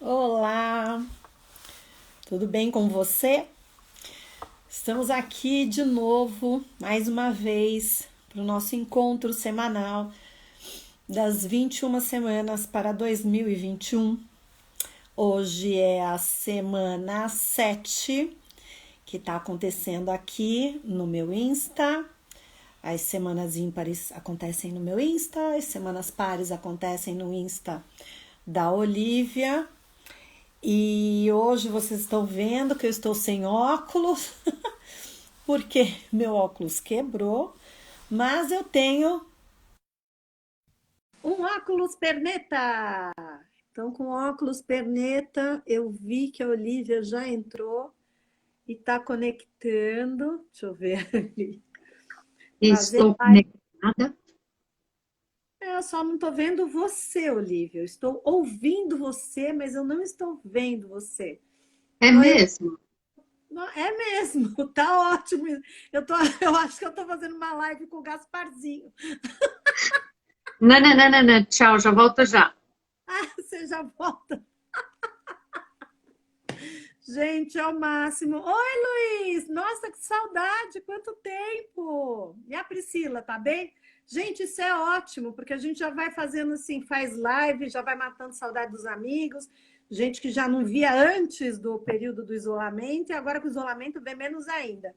Olá, tudo bem com você? Estamos aqui de novo, mais uma vez, para o nosso encontro semanal das 21 semanas para 2021. Hoje é a semana 7 que está acontecendo aqui no meu Insta. As semanas ímpares acontecem no meu Insta, as semanas pares acontecem no Insta da Olivia. E hoje vocês estão vendo que eu estou sem óculos, porque meu óculos quebrou, mas eu tenho um óculos perneta. Então, com óculos perneta, eu vi que a Olivia já entrou e está conectando. Deixa eu ver ali. Fazer Estou live. conectada. Eu só não estou vendo você, Olivia. Eu estou ouvindo você, mas eu não estou vendo você. É Oi, mesmo? é mesmo, tá ótimo. Eu acho que eu tô fazendo uma live com o Gasparzinho. Não, não, não, não, não. Tchau, já volto já. Ah, você já volta. Gente, é o máximo. Oi, Luiz! Nossa, que saudade! Quanto tempo! E a Priscila, tá bem? Gente, isso é ótimo, porque a gente já vai fazendo assim, faz live, já vai matando saudade dos amigos, gente que já não via antes do período do isolamento, e agora com o isolamento vem menos ainda.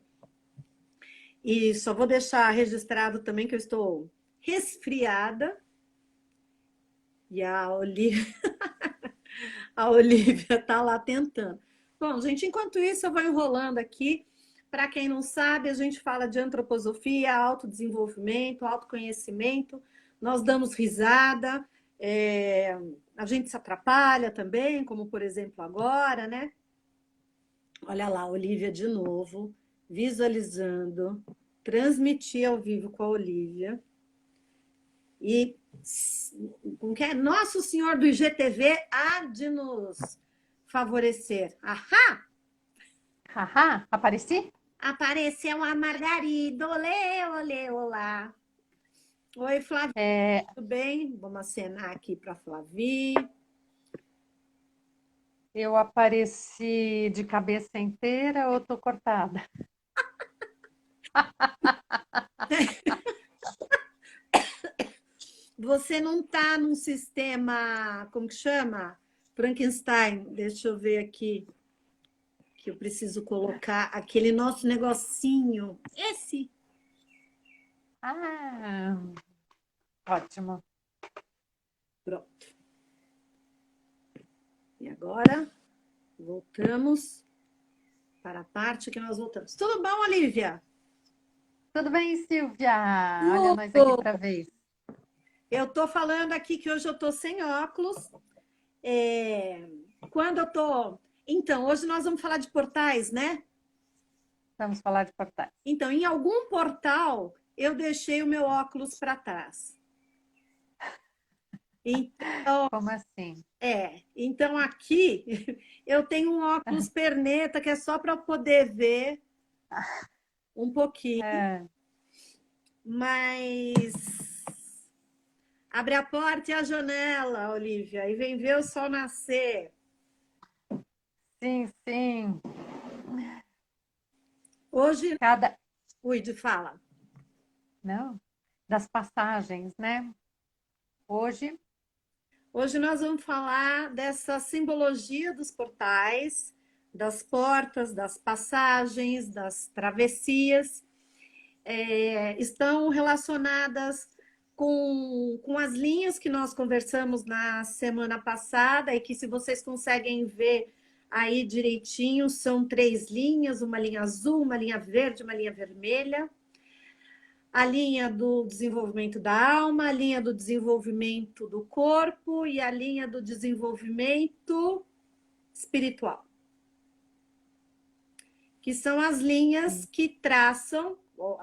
E só vou deixar registrado também que eu estou resfriada. E a Olivia tá lá tentando. Bom, gente, enquanto isso, eu vou enrolando aqui. Para quem não sabe, a gente fala de antroposofia, autodesenvolvimento, autoconhecimento. Nós damos risada, a gente se atrapalha também, como por exemplo agora, né? Olha lá, a Olivia de novo, visualizando, transmitir ao vivo com a Olivia. E com que Nosso Senhor do IGTV há de nos favorecer. Ahá! Haha, apareci? Apareceu a Margarida. Olê, olê, olá. Oi, Flavi, É, tudo bem? Vamos acenar aqui para Flavi. eu apareci de cabeça inteira ou tô cortada? Você não está num sistema, como que chama? Frankenstein. Deixa eu ver aqui, que eu preciso colocar aquele nosso negocinho. Esse. Ah, ótimo. Pronto. E agora, voltamos para a parte que nós voltamos. Tudo bom, Olivia? Tudo bem, Silvia? Olha nós aqui Tudo. outra vez. Eu estou falando aqui que hoje eu estou sem óculos. É, Quando eu estou. Então, hoje nós vamos falar de portais, né? Vamos falar de portais. Então, em algum portal, eu deixei o meu óculos para trás. Então, Como assim? então aqui eu tenho um óculos perneta que é só para poder ver um pouquinho, É, mas abre a porta e a janela, Olivia, e vem ver o sol nascer. sim, sim. Hoje, Cada, ui, de fala. não, das passagens, né? Hoje, Hoje nós vamos falar dessa simbologia dos portais, das portas, das passagens, das travessias. Estão relacionadas com as linhas que nós conversamos na semana passada e que, se vocês conseguem ver aí direitinho, são três linhas: uma linha azul, uma linha verde, uma linha vermelha. A linha do desenvolvimento da alma, a linha do desenvolvimento do corpo e a linha do desenvolvimento espiritual, que são as linhas que traçam,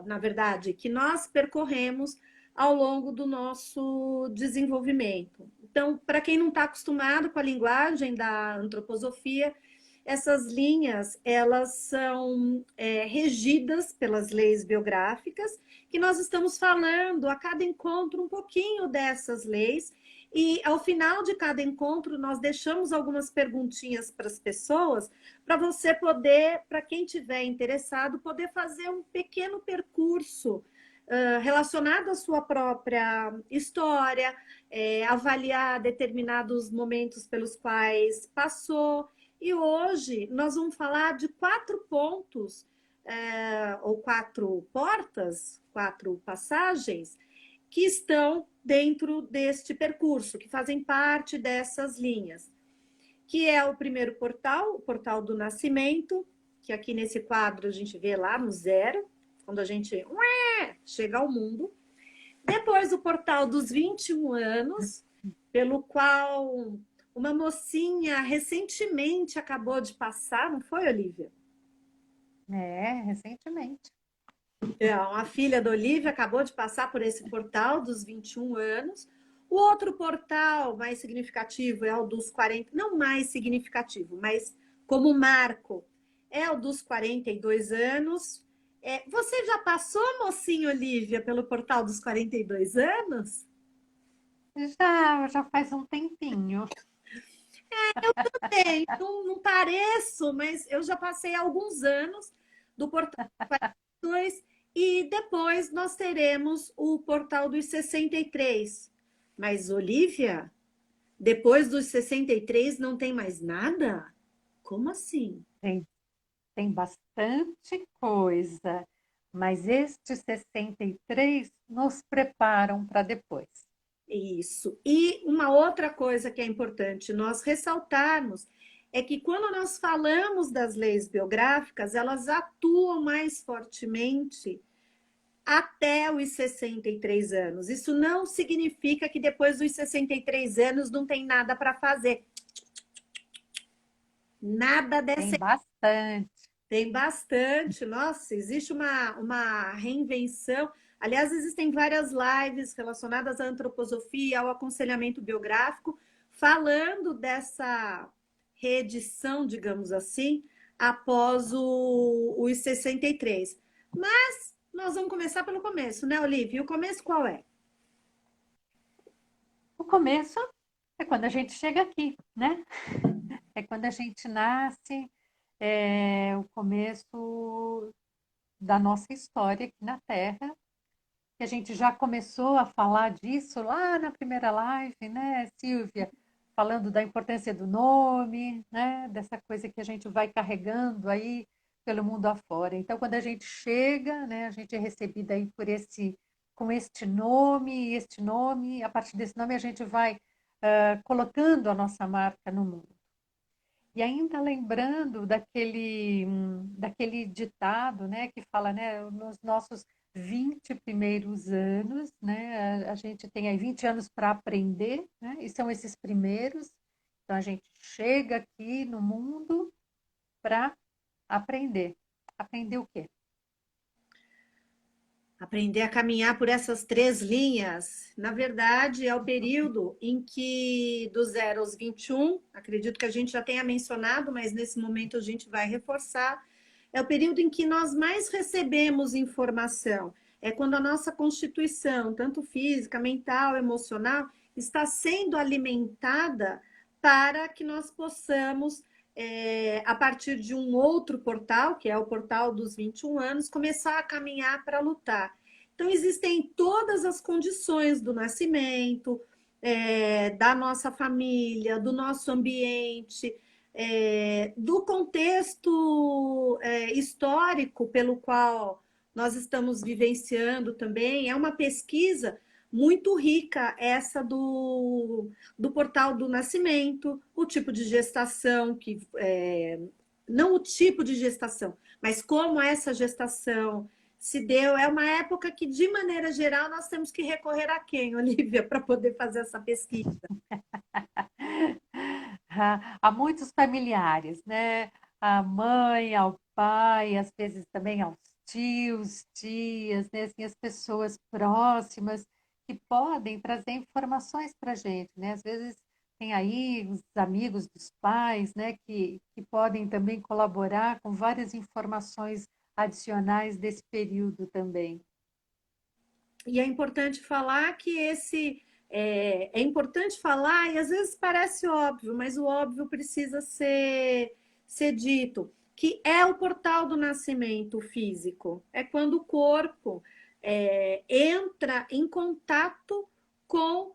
na verdade, que nós percorremos ao longo do nosso desenvolvimento. Então, para quem não está acostumado com a linguagem da antroposofia, essas linhas elas são regidas pelas leis biográficas, que nós estamos falando a cada encontro um pouquinho dessas leis, E ao final de cada encontro, nós deixamos algumas perguntinhas para as pessoas, para você poder, para quem tiver interessado, poder fazer um pequeno percurso relacionado à sua própria história, avaliar determinados momentos pelos quais passou. E hoje nós vamos falar de 4 pontos, ou 4 portas, 4 passagens, que estão dentro deste percurso, que fazem parte dessas linhas, que é o primeiro portal, o portal do nascimento, que aqui nesse quadro a gente vê lá no 0, quando a gente chega ao mundo. Depois o portal dos 21 anos, pelo qual uma mocinha recentemente acabou de passar, não foi, Olivia? Recentemente. A filha da Olivia acabou de passar por esse portal dos 21 anos. O outro portal mais significativo é o dos 40, não mais significativo, mas como marco, é o dos 42 anos. Você já passou, mocinha Olivia, pelo portal dos 42 anos? Já faz um tempinho. Bem, não pareço, mas eu já passei alguns anos do portal dos 42 e depois nós teremos o portal dos 63. Mas, Olivia, depois dos 63 não tem mais nada? Como assim? Tem bastante coisa, mas estes 63 nos preparam para depois. Isso. E uma outra coisa que é importante nós ressaltarmos é que quando nós falamos das leis biográficas, elas atuam mais fortemente até os 63 anos. Isso não significa que depois dos 63 anos não tem nada para fazer. Nada Tem dessa. bastante. Tem bastante. Nossa, existe uma reinvenção. Aliás, existem várias lives relacionadas à antroposofia, ao aconselhamento biográfico, falando dessa reedição, digamos assim, após os 63. Mas nós vamos começar pelo começo, né, Olivia? E o começo qual é? O começo é quando a gente chega aqui, né? É quando a gente nasce, é o começo da nossa história aqui na Terra. Que a gente já começou a falar disso lá na primeira live, né, Silvia? Falando da importância do nome, né? Dessa coisa que a gente vai carregando aí pelo mundo afora. Então, quando a gente chega, né, a gente é recebida aí com este nome, a partir desse nome a gente vai colocando a nossa marca no mundo. E ainda lembrando daquele ditado, né, que fala, né, nos nossos 20 primeiros anos, né, a gente tem aí 20 anos para aprender, né, e são esses primeiros. Então, a gente chega aqui no mundo para aprender. Aprender o quê? Aprender a caminhar por essas 3 linhas, na verdade, é o período em que, do 0 aos 21, acredito que a gente já tenha mencionado, mas nesse momento a gente vai reforçar, é o período em que nós mais recebemos informação. É quando a nossa constituição, tanto física, mental, emocional, está sendo alimentada para que nós possamos, a partir de um outro portal, que é o portal dos 21 anos, começar a caminhar para lutar. Então, existem todas as condições do nascimento, da nossa família, do nosso ambiente, do contexto histórico pelo qual nós estamos vivenciando também. É uma pesquisa muito rica essa do portal do nascimento, o tipo de gestação, não o tipo de gestação, mas como essa gestação se deu. É uma época que, de maneira geral, nós temos que recorrer a quem, Olivia, para poder fazer essa pesquisa? Há muitos familiares, né? A mãe, ao pai, às vezes também aos tios, tias, né? Assim, as pessoas próximas que podem trazer informações para a gente, né? Às vezes tem aí os amigos dos pais, né? Que podem também colaborar com várias informações adicionais desse período também. E é importante falar que é importante falar, e às vezes parece óbvio, mas o óbvio precisa ser dito, que é o portal do nascimento físico. É quando o corpo entra em contato com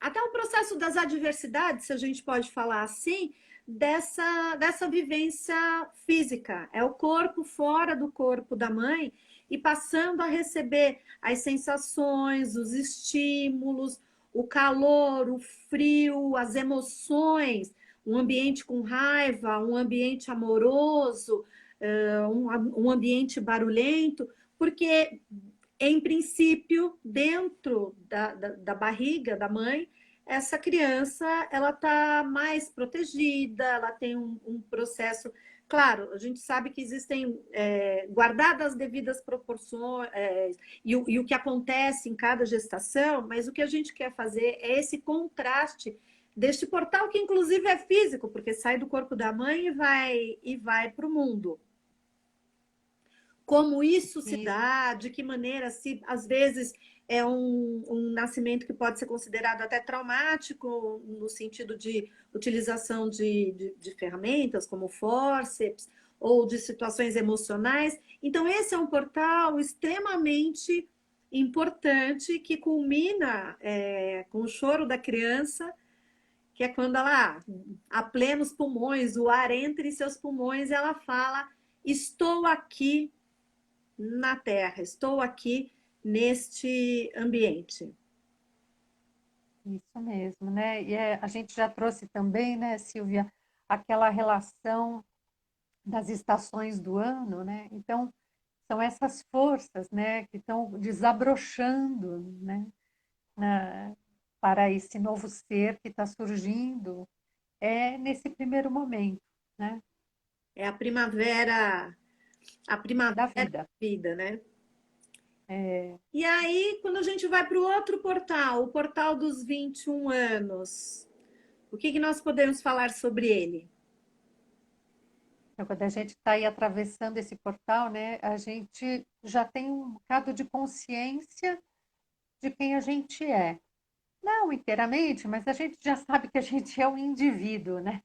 até o processo das adversidades, se a gente pode falar assim, dessa vivência física. É o corpo fora do corpo da mãe e passando a receber as sensações, os estímulos, o calor, o frio, as emoções, um ambiente com raiva, um ambiente amoroso, um ambiente barulhento, porque, em princípio, dentro da barriga da mãe, essa criança ela está mais protegida, ela tem um processo. Claro, a gente sabe que existem, guardadas as devidas proporções, e o que acontece em cada gestação, mas o que a gente quer fazer é esse contraste deste portal, que inclusive é físico, porque sai do corpo da mãe e vai para o mundo. Como isso se dá, de que maneira, se às vezes é um nascimento que pode ser considerado até traumático, no sentido de utilização de ferramentas como forceps, ou de situações emocionais. Então, esse é um portal extremamente importante que culmina com o choro da criança, que é quando ela, a plenos pulmões, o ar entra em seus pulmões, e ela fala: estou aqui na Terra, estou aqui neste ambiente. Isso mesmo, né? E a gente já trouxe também, né, Silvia, aquela relação das estações do ano, né? Então, são essas forças, né, que estão desabrochando, né, para esse novo ser que está surgindo nesse primeiro momento, né? É a primavera Da da vida. vida, né? E aí, quando a gente vai para o outro portal, o portal dos 21 anos, o que nós podemos falar sobre ele? Então, quando a gente está aí atravessando esse portal, né, a gente já tem um bocado de consciência de quem a gente é. Não inteiramente, mas a gente já sabe que a gente é um indivíduo, né?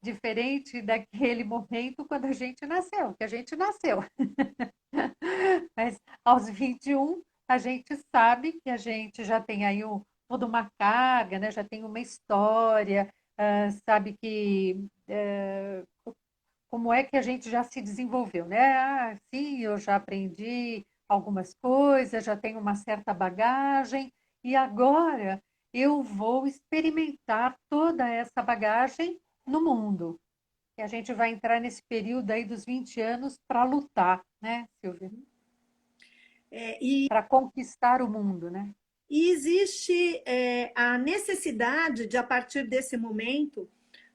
Diferente daquele momento quando a gente nasceu, que a gente nasceu. Mas aos 21, a gente sabe que a gente já tem aí toda uma carga, né? Já tem uma história, sabe que como é que a gente já se desenvolveu, né? Ah, sim, eu já aprendi algumas coisas, já tenho uma certa bagagem, e agora eu vou experimentar toda essa bagagem no mundo. E a gente vai entrar nesse período aí dos 20 anos para lutar, né, Silvia? E Para conquistar o mundo, né? E existe a necessidade de, a partir desse momento,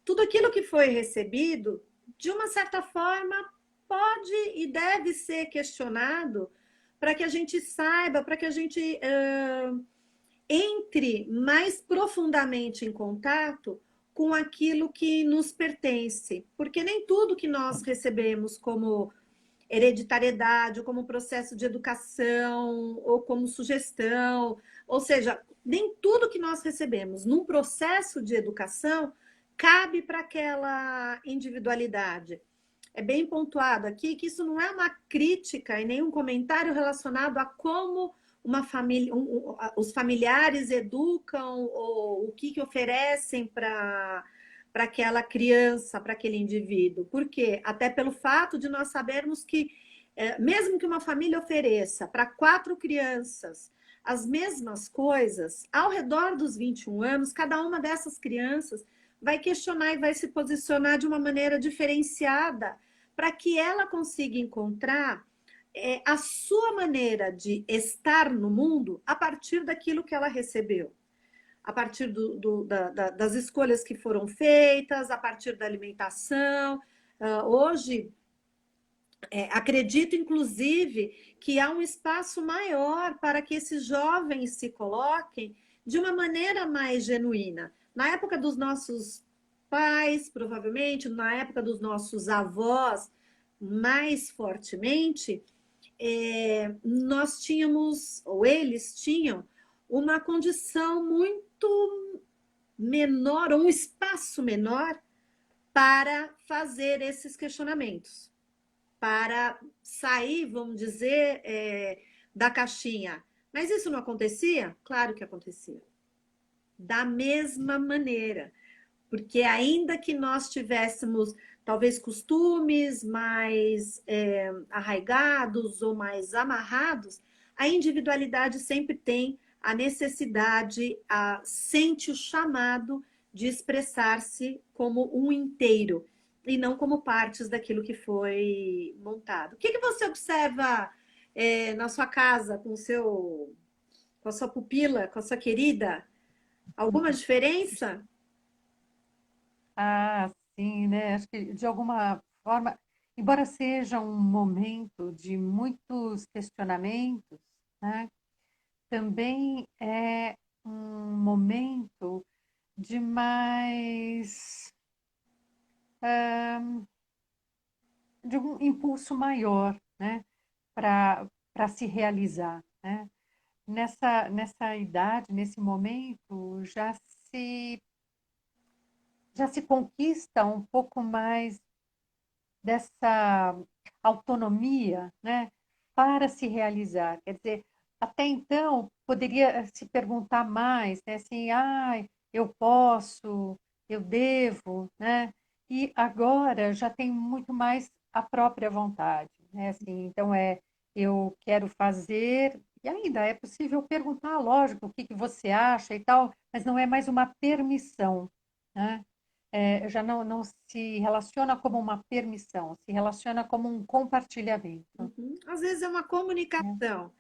tudo aquilo que foi recebido, de uma certa forma, pode e deve ser questionado para que a gente saiba, para que a gente entre mais profundamente em contato com aquilo que nos pertence. Porque nem tudo que nós recebemos como hereditariedade, ou como processo de educação, ou como sugestão. Ou seja, nem tudo que nós recebemos num processo de educação cabe para aquela individualidade. É bem pontuado aqui que isso não é uma crítica e nem um comentário relacionado a como uma família, os familiares educam, ou o que oferecem para aquela criança, para aquele indivíduo. Por quê? Até pelo fato de nós sabermos que, mesmo que uma família ofereça para 4 crianças as mesmas coisas, ao redor dos 21 anos, cada uma dessas crianças vai questionar e vai se posicionar de uma maneira diferenciada para que ela consiga encontrar a sua maneira de estar no mundo a partir daquilo que ela recebeu, a partir das escolhas que foram feitas, a partir da alimentação. Hoje, acredito, inclusive, que há um espaço maior para que esses jovens se coloquem de uma maneira mais genuína. Na época dos nossos pais, provavelmente, na época dos nossos avós, mais fortemente, nós tínhamos, ou eles tinham, uma condição muito menor, ou um espaço menor para fazer esses questionamentos, para sair, vamos dizer, da caixinha. Mas isso não acontecia? Claro que acontecia. Da mesma maneira. Porque ainda que nós tivéssemos talvez costumes mais arraigados ou mais amarrados, a individualidade sempre tem a necessidade, sente o chamado de expressar-se como um inteiro e não como partes daquilo que foi montado. O que você observa na sua casa com a sua pupila, com a sua querida? Alguma diferença? Ah, sim, né? Acho que de alguma forma, embora seja um momento de muitos questionamentos, né? Também é um momento de mais, de um impulso maior, né? Para se realizar, né? Nessa idade, nesse momento, já se conquista um pouco mais dessa autonomia, né, para se realizar. Quer dizer, até então poderia se perguntar mais, né, assim, eu posso, eu devo, né? E agora já tem muito mais a própria vontade, né? Assim, então eu quero fazer e ainda é possível perguntar, lógico, o que que você acha e tal, mas não é mais uma permissão, né? Já não se relaciona como uma permissão, se relaciona como um compartilhamento, Uhum. Às vezes é uma né? comunicação,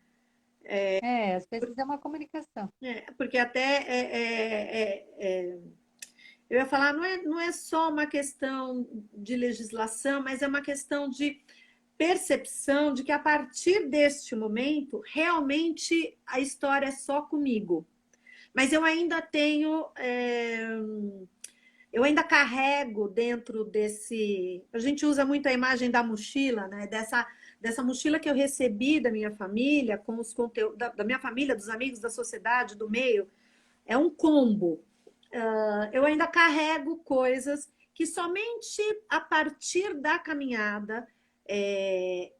Às vezes é uma comunicação. porque até eu ia falar, não é só uma questão de legislação, mas é uma questão de percepção de que a partir deste momento, realmente a história é só comigo. Mas eu ainda tenho, eu ainda carrego dentro desse. A gente usa muito a imagem da mochila, né? Dessa mochila que eu recebi da minha família, com os conteúdos da minha família, dos amigos, da sociedade, do meio. É um combo. Eu ainda carrego coisas que somente a partir da caminhada,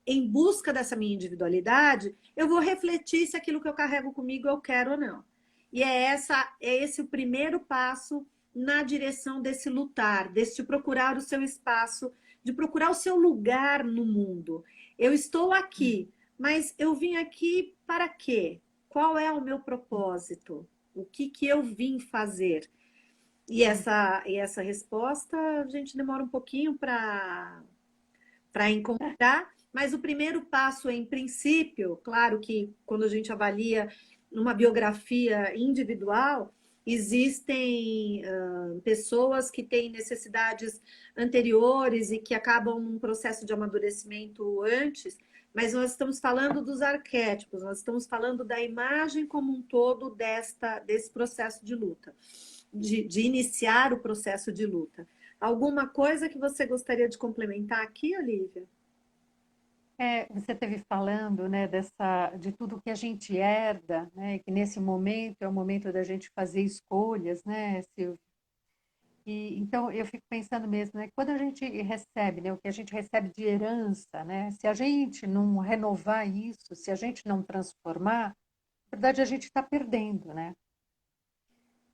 em busca dessa minha individualidade, eu vou refletir se aquilo que eu carrego comigo eu quero ou não. E é esse o primeiro passo na direção desse lutar, desse procurar o seu espaço, de procurar o seu lugar no mundo. Eu estou aqui, mas eu vim aqui para quê? Qual é o meu propósito? O que eu vim fazer? E essa resposta a gente demora um pouquinho para encontrar, mas o primeiro passo, em princípio, claro que quando a gente avalia numa biografia individual, existem pessoas que têm necessidades anteriores e que acabam num processo de amadurecimento antes, mas nós estamos falando dos arquétipos, nós estamos falando da imagem como um todo desse processo de luta, de iniciar o processo de luta. Alguma coisa que você gostaria de complementar aqui, Olivia? Você esteve falando, né, de tudo que a gente herda, né, que nesse momento é o momento da gente fazer escolhas, né, Silvia? E, então, eu fico pensando mesmo, né, quando a gente recebe, né, o que a gente recebe de herança, né, se a gente não renovar isso, se a gente não transformar, na verdade a gente está perdendo, né?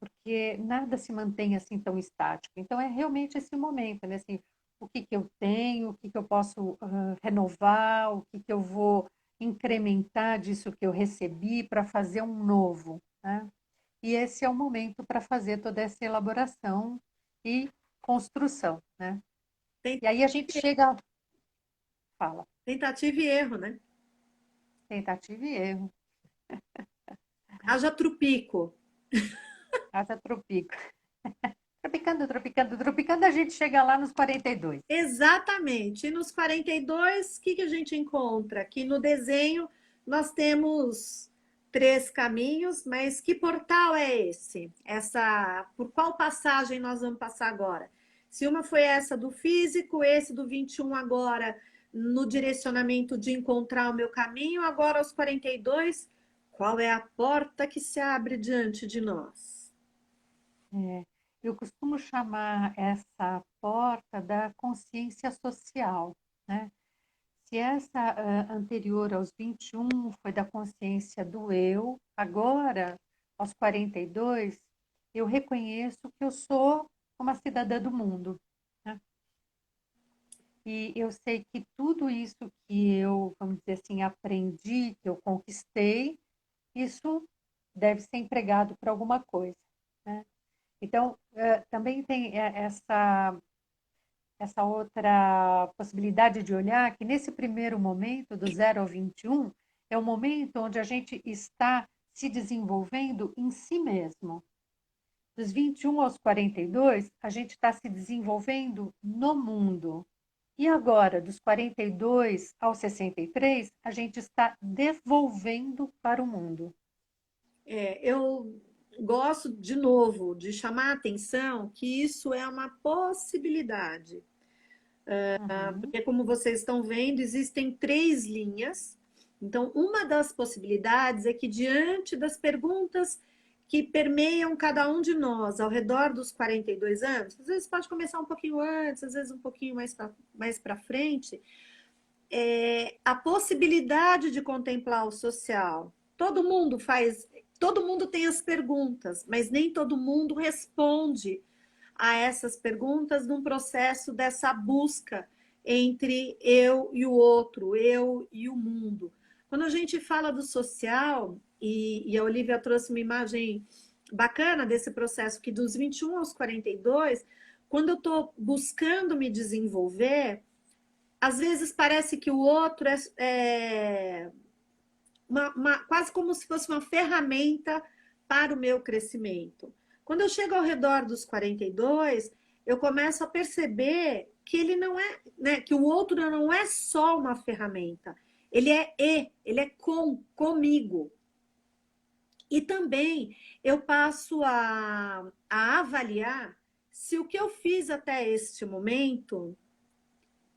Porque nada se mantém assim tão estático. Então, é realmente esse momento, né? Assim, o que que eu tenho, o que que eu posso renovar, o que que eu vou incrementar disso que eu recebi para fazer um novo, né? E esse é o momento para fazer toda essa elaboração e construção, né? Tem E aí a gente chega, fala, tentativa e erro, né? tentativa e erro, Haja trupico. asa tropico. Tropicando, tropicando, tropicando, a gente chega lá nos 42. Exatamente. E nos 42, o que a gente encontra? Que no desenho nós temos três caminhos, mas que portal é esse? Por qual passagem nós vamos passar agora? Se uma foi essa do físico, esse do 21 agora no direcionamento de encontrar o meu caminho, agora aos 42, Qual é a porta que se abre diante de nós? Eu costumo chamar essa porta da consciência social, né? Se essa anterior aos 21 foi da consciência do eu, agora, aos 42, eu reconheço que eu sou uma cidadã do mundo, né? E eu sei que tudo isso que eu, vamos dizer assim, aprendi, que eu conquistei, isso deve ser empregado para alguma coisa, né? Então, também tem essa outra possibilidade de olhar que nesse primeiro momento, do 0 ao 21, é o momento onde a gente está se desenvolvendo em si mesmo. Dos 21 aos 42, a gente está se desenvolvendo no mundo. E agora, dos 42 aos 63, a gente está devolvendo para o mundo. Eu gosto, de novo, de chamar a atenção que isso é uma possibilidade. Uhum. Porque, como vocês estão vendo, existem 3 linhas. Então, uma das possibilidades é que, diante das perguntas que permeiam cada um de nós ao redor dos 42 anos, às vezes pode começar um pouquinho antes, às vezes um pouquinho mais para frente, a possibilidade de contemplar o social. Todo mundo faz, todo mundo tem as perguntas, mas nem todo mundo responde a essas perguntas num processo dessa busca entre eu e o outro, eu e o mundo. Quando a gente fala do social, e a Olivia trouxe uma imagem bacana desse processo que dos 21 aos 42, quando eu estou buscando me desenvolver, às vezes parece que o outro é quase como se fosse uma ferramenta para o meu crescimento. Quando eu chego ao redor dos 42, eu começo a perceber que ele não é, né, que o outro não é só uma ferramenta, ele é comigo. E também eu passo a avaliar se o que eu fiz até este momento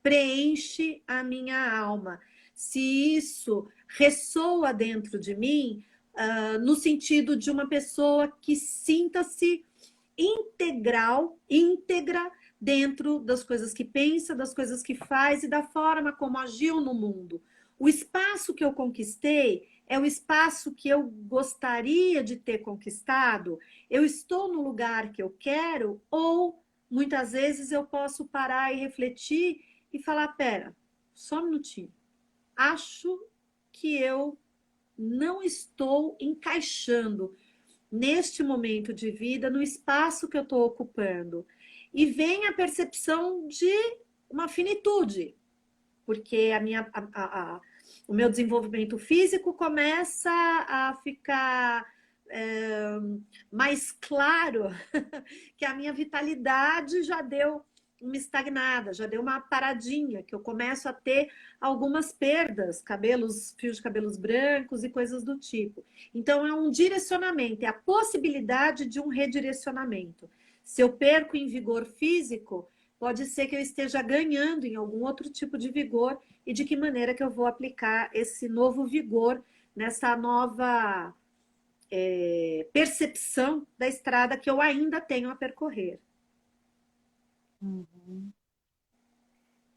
preenche a minha alma, se isso ressoa dentro de mim, no sentido de uma pessoa que sinta-se íntegra dentro das coisas que pensa, das coisas que faz e da forma como agiu no mundo. O espaço que eu conquistei é o espaço que eu gostaria de ter conquistado? Eu estou no lugar que eu quero? Ou muitas vezes eu posso parar e refletir e falar: pera, só um minutinho. Acho que eu não estou encaixando neste momento de vida, no espaço que eu estou ocupando. E vem a percepção de uma finitude, porque o meu desenvolvimento físico começa a ficar mais claro que a minha vitalidade já deu uma estagnada, já deu uma paradinha, que eu começo a ter algumas perdas, fios de cabelos brancos e coisas do tipo. Então é um direcionamento, é a possibilidade de um redirecionamento. Se eu perco em vigor físico, pode ser que eu esteja ganhando em algum outro tipo de vigor e de que maneira que eu vou aplicar esse novo vigor nessa nova percepção da estrada que eu ainda tenho a percorrer. Uhum.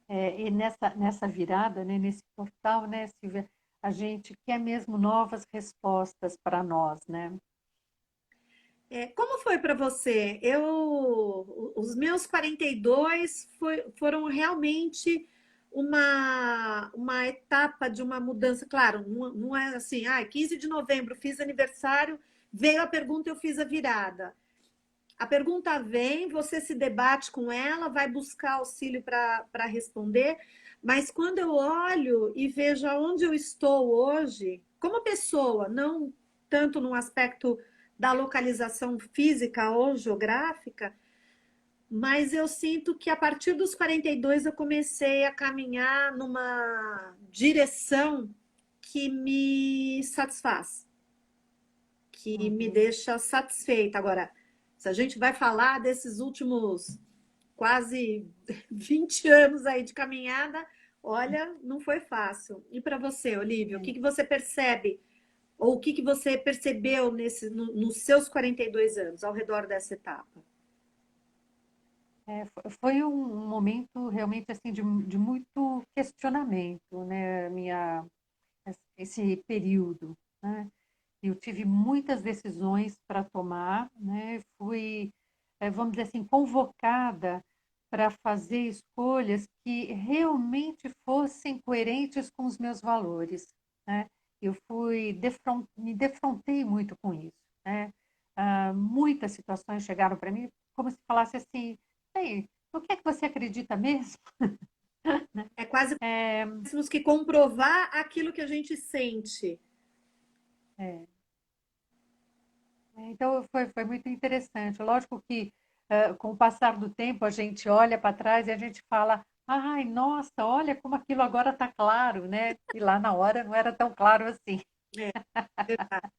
E nessa virada, né, nesse portal, né, Silvia, a gente quer mesmo novas respostas para nós, né? Como foi para você? Os meus 42 foram realmente uma etapa de uma mudança. Claro, não é assim, 15 de novembro fiz aniversário, veio a pergunta, eu fiz a virada. A pergunta vem, você se debate com ela, vai buscar auxílio para responder, mas quando eu olho e vejo aonde eu estou hoje, como pessoa, não tanto no aspecto da localização física ou geográfica, mas eu sinto que a partir dos 42 eu comecei a caminhar numa direção que me satisfaz, que me Uhum. deixa satisfeita. Agora, se a gente vai falar desses últimos quase 20 anos aí de caminhada, olha, não foi fácil. E para você, Olivia, o que você percebe Ou o que você percebeu nos seus 42 anos, ao redor dessa etapa? Foi um momento realmente assim de muito questionamento, né? Esse período, né? Eu tive muitas decisões para tomar, né? Fui, vamos dizer assim, convocada para fazer escolhas que realmente fossem coerentes com os meus valores, né? Eu me defrontei muito com isso, né? Muitas situações chegaram para mim como se falasse assim, ei, o que é que você acredita mesmo? É quase É, como se tivéssemos que comprovar aquilo que a gente sente. é, Então, foi muito interessante. Lógico que, com o passar do tempo, a gente olha para trás e a gente fala, ai, nossa, olha como aquilo agora está claro, né? E lá na hora não era tão claro assim. É, verdade.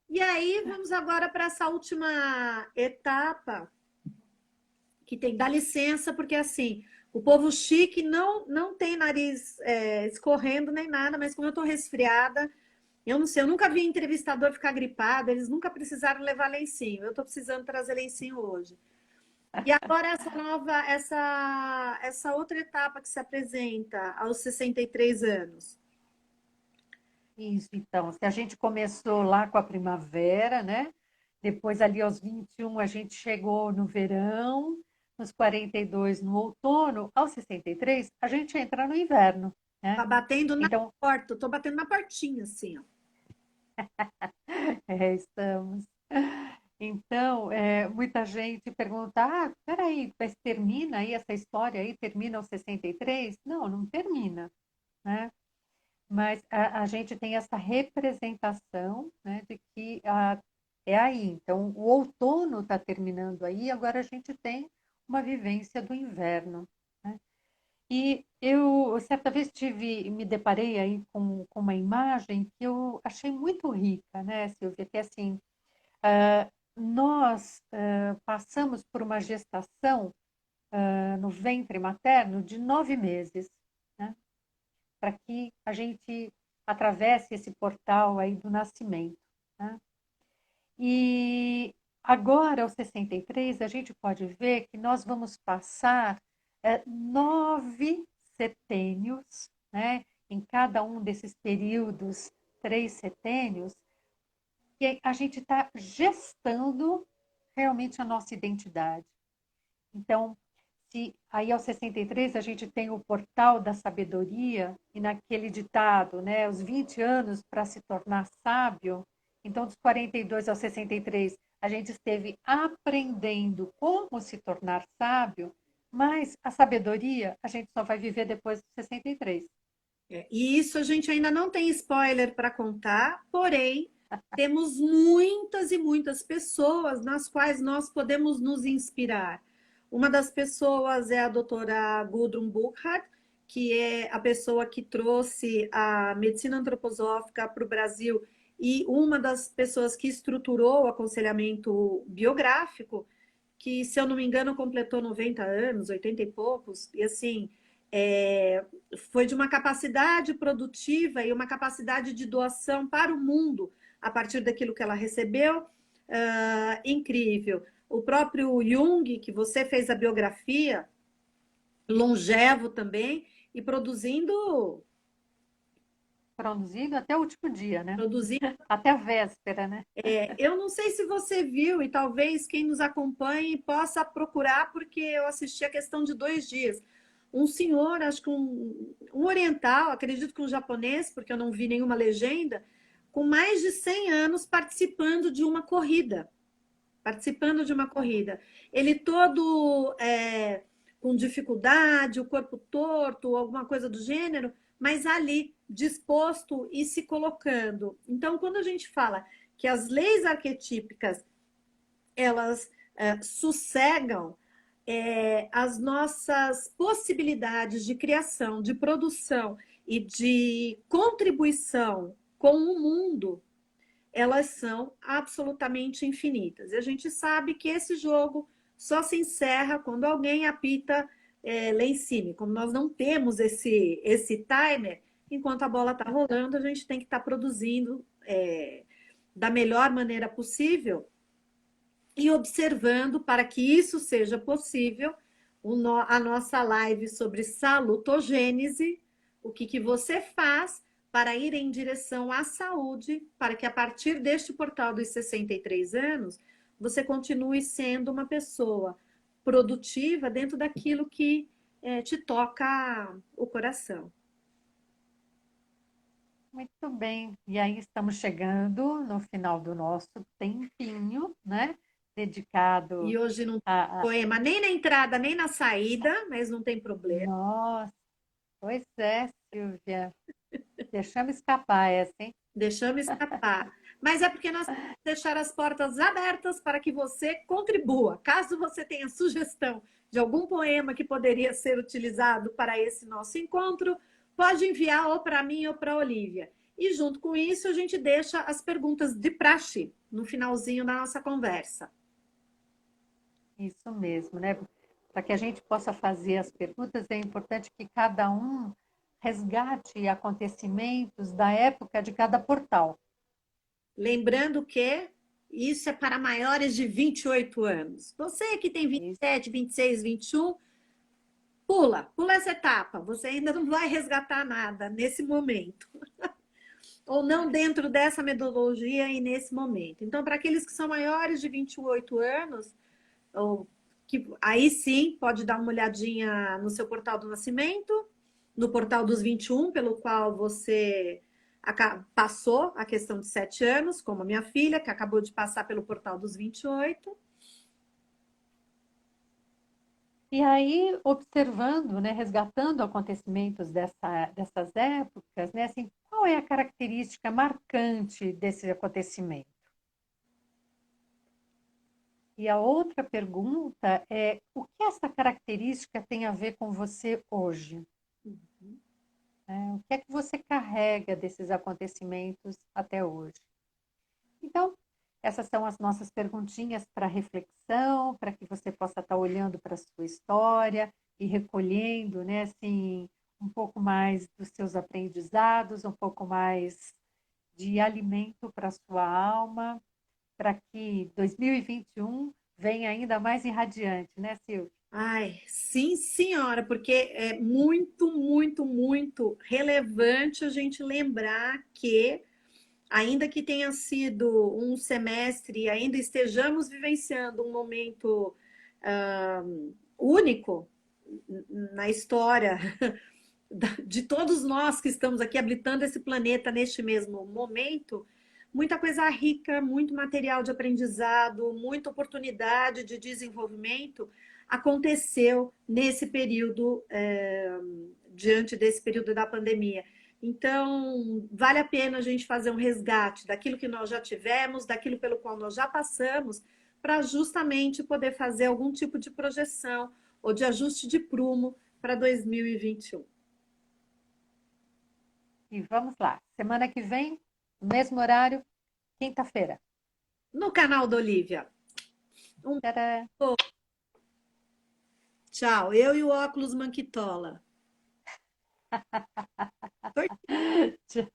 E aí, vamos agora para essa última etapa, que tem, dá licença, porque assim, o povo chique não tem nariz escorrendo nem nada, mas como eu estou resfriada, eu não sei, eu nunca vi entrevistador ficar gripado, eles nunca precisaram levar lencinho. Eu estou precisando trazer lencinho hoje. E agora essa outra etapa que se apresenta aos 63 anos. Isso, então, se a gente começou lá com a primavera, né? Depois, ali aos 21, a gente chegou no verão, nos 42 no outono, aos 63, a gente entra no inverno, né? Tá batendo na Então, porta, eu tô batendo na portinha, assim, ó. estamos. Então, muita gente pergunta: ah, peraí, mas termina aí essa história aí? Termina aos 63? Não, não termina, né? Mas a gente tem essa representação, né, de que é aí. Então, o outono está terminando aí, agora a gente tem uma vivência do inverno, né? E eu, certa vez, me deparei aí com uma imagem que eu achei muito rica, né, Silvia? Que é assim, nós passamos por uma gestação no ventre materno de 9 meses, né? Para que a gente atravesse esse portal aí do nascimento, né? E agora, aos 63, a gente pode ver que nós vamos passar 9 setênios, né? Em cada um desses períodos, 3 setênios, e a gente está gestando realmente a nossa identidade. Então, se aí aos 63 a gente tem o portal da sabedoria, e naquele ditado, né, os 20 anos para se tornar sábio, então dos 42 aos 63 a gente esteve aprendendo como se tornar sábio, mas a sabedoria a gente só vai viver depois dos 63. E isso a gente ainda não tem spoiler para contar, porém, temos muitas e muitas pessoas nas quais nós podemos nos inspirar. Uma das pessoas é a doutora Gudrun Burkhardt, que é a pessoa que trouxe a medicina antroposófica para o Brasil e uma das pessoas que estruturou o aconselhamento biográfico, que, se eu não me engano, completou 90 anos, 80 e poucos, e assim, é, foi de uma capacidade produtiva e uma capacidade de doação para o mundo a partir daquilo que ela recebeu, incrível. O próprio Jung, que você fez a biografia, longevo também, e Produzindo até o último dia, né? produzindo. Até a véspera, né? Eu não sei se você viu, e talvez quem nos acompanhe possa procurar, porque eu assisti a questão de 2 dias. Um senhor, acho que um oriental, acredito que um japonês, porque eu não vi nenhuma legenda, com mais de 100 anos participando de uma corrida. Participando de uma corrida. Ele todo com dificuldade, o corpo torto, alguma coisa do gênero, mas ali, disposto e se colocando. Então, quando a gente fala que as leis arquetípicas, elas sossegam as nossas possibilidades de criação, de produção e de contribuição com o mundo, elas são absolutamente infinitas. E a gente sabe que esse jogo só se encerra quando alguém apita lá em cima. Como nós não temos esse timer, enquanto a bola está rolando, a gente tem que estar produzindo da melhor maneira possível e observando para que isso seja possível a nossa live sobre salutogênese, o que você faz para ir em direção à saúde, para que a partir deste portal dos 63 anos, você continue sendo uma pessoa produtiva dentro daquilo que te toca o coração. Muito bem. E aí estamos chegando no final do nosso tempinho, né? Dedicado E hoje não tem a... poema nem na entrada, nem na saída, mas não tem problema. Nossa, pois é, Silvia. Deixamos escapar essa, hein? Deixamos escapar. Mas é porque nós temos que deixar as portas abertas para que você contribua. Caso você tenha sugestão de algum poema que poderia ser utilizado para esse nosso encontro, pode enviar ou para mim ou para a Olívia. E junto com isso, a gente deixa as perguntas de praxe no finalzinho da nossa conversa. Isso mesmo, né? Para que a gente possa fazer as perguntas, é importante que cada um resgate acontecimentos da época de cada portal. Lembrando que isso é para maiores de 28 anos. Você que tem 27, 26, 21, pula essa etapa. Você ainda não vai resgatar nada nesse momento. Ou não dentro dessa metodologia e nesse momento. Então, para aqueles que são maiores de 28 anos, ou que aí sim pode dar uma olhadinha no seu portal do nascimento, no portal dos 21, pelo qual você passou a questão de 7 anos, como a minha filha, que acabou de passar pelo portal dos 28. E aí, observando, né, resgatando acontecimentos dessas épocas, né, assim, qual é a característica marcante desse acontecimento? E a outra pergunta é: o que essa característica tem a ver com você hoje? O que é que você carrega desses acontecimentos até hoje? Então, essas são as nossas perguntinhas para reflexão, para que você possa estar olhando para a sua história e recolhendo, né, assim, um pouco mais dos seus aprendizados, um pouco mais de alimento para a sua alma, para que 2021 venha ainda mais irradiante, né, Silvia? Ai, sim, senhora, porque é muito, muito, muito relevante a gente lembrar que, ainda que tenha sido um semestre e ainda estejamos vivenciando um momento único na história de todos nós que estamos aqui habitando esse planeta neste mesmo momento, muita coisa rica, muito material de aprendizado, muita oportunidade de desenvolvimento aconteceu nesse período, diante desse período da pandemia. Então, vale a pena a gente fazer um resgate daquilo que nós já tivemos, daquilo pelo qual nós já passamos, para justamente poder fazer algum tipo de projeção ou de ajuste de prumo para 2021. E vamos lá. Semana que vem, no mesmo horário, quinta-feira. No canal da Olívia. Um Tcharam! tchau. Eu e o óculos Manquitola. Tchau.